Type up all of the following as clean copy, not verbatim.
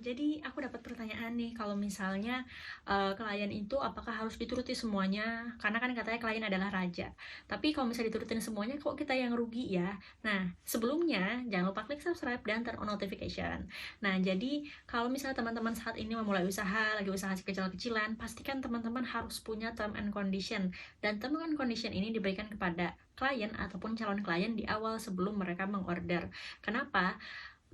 Jadi aku dapat pertanyaan nih, kalau misalnya klien itu apakah harus dituruti semuanya? Karena kan katanya klien adalah raja. Tapi kalau misalnya diturutin semuanya, kok kita yang rugi ya? Nah, sebelumnya jangan lupa klik subscribe dan turn on notification. Nah, jadi kalau misalnya teman-teman saat ini memulai usaha, lagi usaha kecil-kecilan, pastikan teman-teman harus punya term and condition. Dan term and condition ini diberikan kepada klien ataupun calon klien di awal sebelum mereka mengorder. Kenapa?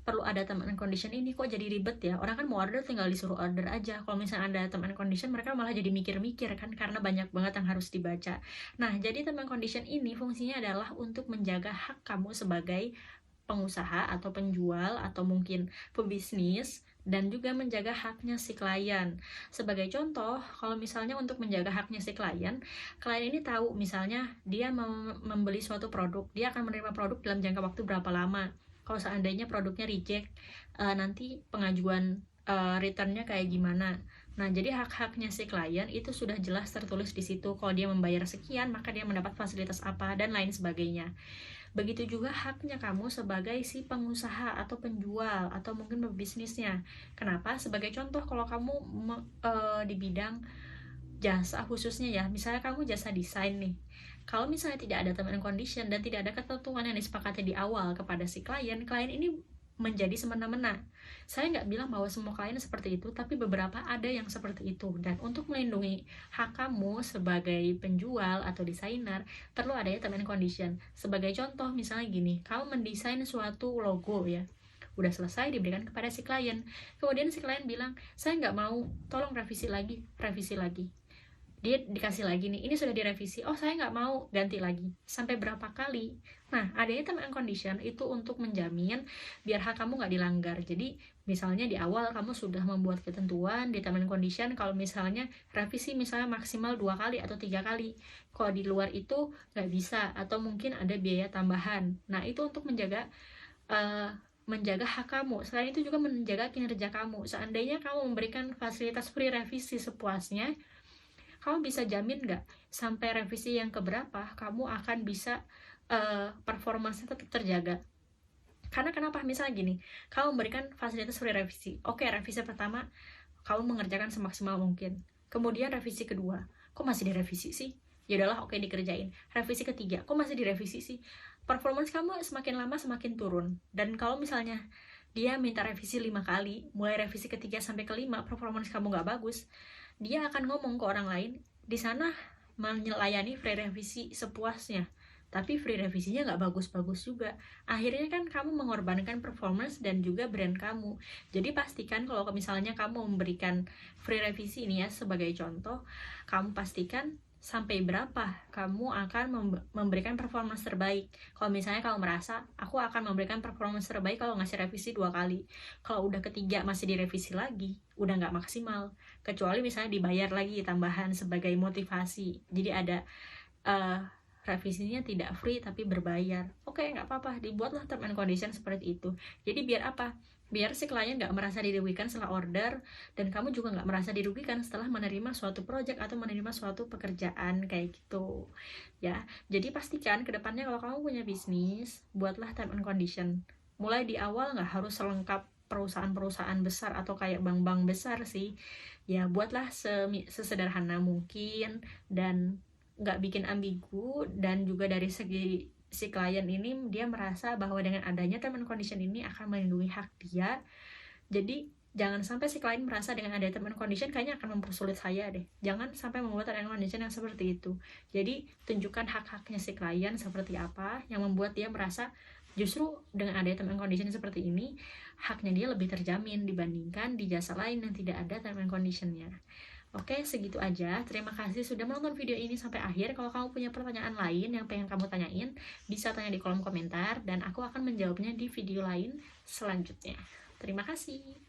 Perlu ada term and condition ini, kok jadi ribet ya? Orang kan mau order tinggal disuruh order aja. Kalau misalnya ada term and condition, mereka malah jadi mikir-mikir kan, karena banyak banget yang harus dibaca. Nah, jadi term and condition ini fungsinya adalah untuk menjaga hak kamu sebagai pengusaha atau penjual atau mungkin pebisnis, dan juga menjaga haknya si klien. Sebagai contoh, kalau misalnya untuk menjaga haknya si klien ini tahu misalnya dia membeli suatu produk, dia akan menerima produk dalam jangka waktu berapa lama. Kalau seandainya produknya reject, nanti pengajuan returnnya kayak gimana. Nah, jadi hak-haknya si klien itu sudah jelas tertulis di situ. Kalau dia membayar sekian, maka dia mendapat fasilitas apa, dan lain sebagainya. Begitu juga haknya kamu sebagai si pengusaha atau penjual atau mungkin pebisnisnya. Kenapa? Sebagai contoh, kalau kamu di bidang jasa khususnya ya, misalnya kamu jasa desain nih. Kalau misalnya tidak ada term and condition dan tidak ada ketentuan yang disepakati di awal kepada si klien ini menjadi semena-mena. Saya nggak bilang bahwa semua klien seperti itu, tapi beberapa ada yang seperti itu. Dan untuk melindungi hak kamu sebagai penjual atau desainer, perlu adanya term and condition. Sebagai contoh, misalnya gini, kamu mendesain suatu logo ya, udah selesai diberikan kepada si klien. Kemudian si klien bilang, saya nggak mau, tolong revisi lagi. Dia dikasih lagi nih, ini sudah direvisi, oh saya nggak mau, ganti lagi. Sampai berapa kali? Nah, adanya term and condition itu untuk menjamin biar hak kamu nggak dilanggar. Jadi misalnya di awal kamu sudah membuat ketentuan di term and condition, kalau misalnya revisi misalnya maksimal 2 kali atau 3 kali, kalau di luar itu nggak bisa, atau mungkin ada biaya tambahan. Nah, itu untuk menjaga hak kamu. Selain itu juga menjaga kinerja kamu. Seandainya kamu memberikan fasilitas free revisi sepuasnya, kamu bisa jamin nggak sampai revisi yang keberapa kamu akan bisa performanya tetap terjaga? Karena kenapa? Misalnya gini, kamu memberikan fasilitas free revisi. Oke, revisi pertama kamu mengerjakan semaksimal mungkin. Kemudian revisi kedua, kok masih direvisi sih? Ya udahlah, oke, dikerjain. Revisi ketiga, kok masih direvisi sih? Performance kamu semakin lama semakin turun. Dan kalau misalnya dia minta revisi 5 kali, mulai revisi ketiga sampai kelima performance kamu nggak bagus, dia akan ngomong ke orang lain, di sana melayani free revisi sepuasnya, tapi free revisinya nggak bagus-bagus juga. Akhirnya kan kamu mengorbankan performance dan juga brand kamu. Jadi pastikan kalau misalnya kamu memberikan free revisi ini ya, sebagai contoh, kamu pastikan sampai berapa kamu akan memberikan performance terbaik. Kalau misalnya kamu merasa, aku akan memberikan performance terbaik kalau ngasih revisi 2 kali, kalau udah ketiga masih direvisi lagi, udah nggak maksimal. Kecuali misalnya dibayar lagi tambahan sebagai motivasi, jadi ada revisinya tidak free tapi berbayar. Oke, nggak apa-apa, dibuatlah term and condition seperti itu. Jadi biar apa? Biar si klien nggak merasa dirugikan setelah order, dan kamu juga nggak merasa dirugikan setelah menerima suatu project atau menerima suatu pekerjaan kayak gitu ya. Jadi pastikan kedepannya kalau kamu punya bisnis, buatlah term and condition. Mulai di awal nggak harus selengkap perusahaan-perusahaan besar atau kayak bank-bank besar sih ya, buatlah sesederhana mungkin dan nggak bikin ambigu. Dan juga dari segi si klien ini, dia merasa bahwa dengan adanya term and condition ini akan melindungi hak dia. Jadi jangan sampai si klien merasa dengan adanya term and condition kayaknya akan mempersulit saya deh. Jangan sampai membuat term and condition yang seperti itu. Jadi tunjukkan hak-haknya si klien seperti apa yang membuat dia merasa justru dengan adanya term and condition seperti ini, haknya dia lebih terjamin dibandingkan di jasa lain yang tidak ada term and conditionnya. Oke, segitu aja. Terima kasih sudah menonton video ini sampai akhir. Kalau kamu punya pertanyaan lain yang pengen kamu tanyain, bisa tanya di kolom komentar dan aku akan menjawabnya di video lain selanjutnya. Terima kasih.